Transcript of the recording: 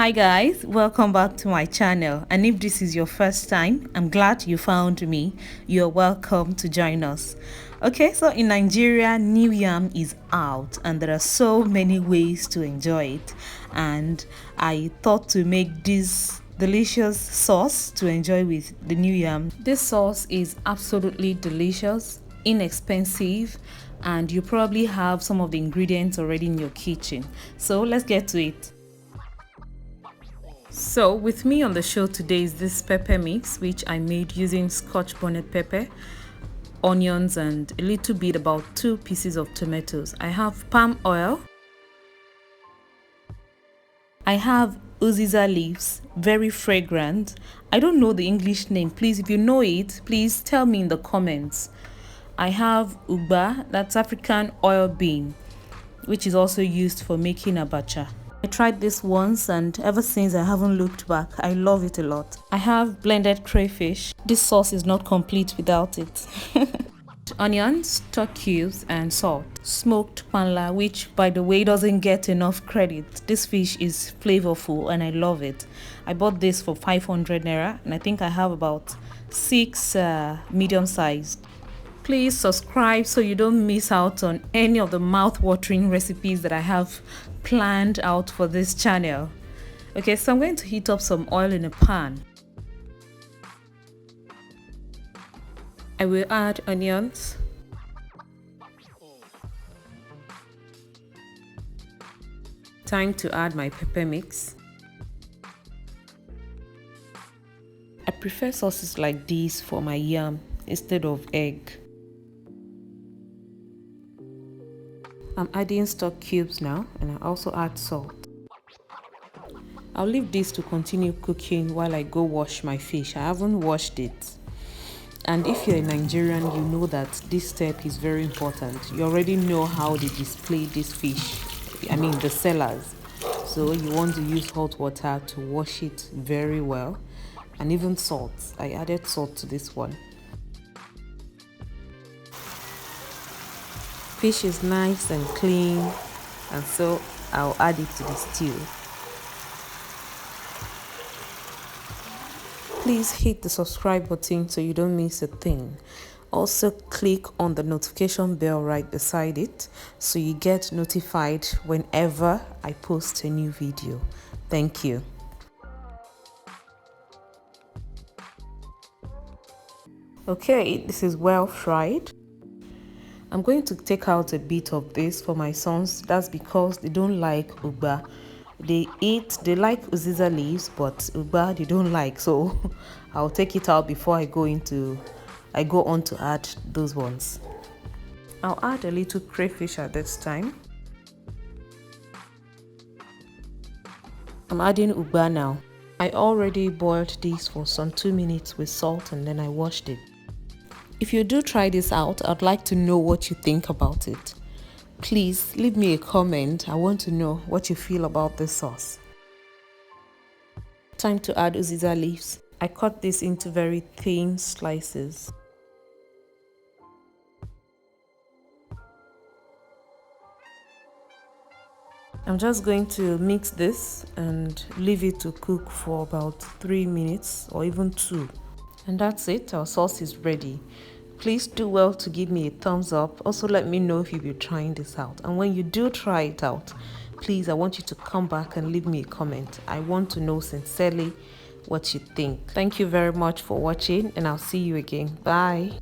Hi guys, welcome back to my channel, and if this is your first time, I'm glad you found me. You're welcome to join us. Okay, so in Nigeria, new yam is out and there are so many ways to enjoy it, and I thought to make this delicious sauce to enjoy with the new yam. This sauce is absolutely delicious, inexpensive, and you probably have some of the ingredients already in your kitchen. So let's get to it. So with me on the show today is this pepper mix, which I made using scotch bonnet pepper, onions, and a little bit, about 2 pieces of tomatoes. I have palm oil. I have uziza leaves, very fragrant. I don't know the English name. Please, if you know it, please tell me in the comments. I have Ugba, that's African oil bean, which is also used for making abacha. I tried this once and ever since I haven't looked back. I love it a lot. I have blended crayfish. This sauce is not complete without it. Onions, stock cubes, and salt. Smoked panla, which by the way doesn't get enough credit. This fish is flavorful and I love it. I bought this for 500 naira and I think I have about 6 medium sized. Please subscribe so you don't miss out on any of the mouth-watering recipes that I have planned out for this channel. Okay, so I'm going to heat up some oil in a pan. I will add onions, time to add my pepper mix. I prefer sauces like this for my yam instead of egg. I'm adding stock cubes now, and I also add salt. I'll leave this to continue cooking while I go wash my fish. I haven't washed it. And if you're a Nigerian, you know that this step is very important. You already know how they display this fish, the sellers. So you want to use hot water to wash it very well, and even salt. I added salt to this one. Fish is nice and clean, and so I'll add it to the stew. Please hit the subscribe button so you don't miss a thing. Also click on the notification bell right beside it so you get notified whenever I post a new video. Thank you. Okay, this is well fried. I'm going to take out a bit of this for my sons. That's because they don't like Ugba. They like uziza leaves, but Ugba they don't like. So I'll take it out before I go on to add those ones. I'll add a little crayfish at this time. I'm adding Ugba now. I already boiled this for some 2 minutes with salt and then I washed it. If you do try this out, I'd like to know what you think about it. Please leave me a comment. I want to know what you feel about this sauce. Time to add uziza leaves. I cut this into very thin slices. I'm just going to mix this and leave it to cook for about 3 minutes or even 2. And that's it, our sauce is ready. Please do well to give me a thumbs up. Also let me know if you'll be trying this out. And when you do try it out, please, I want you to come back and leave me a comment. I want to know sincerely what you think. Thank you very much for watching and I'll see you again. Bye.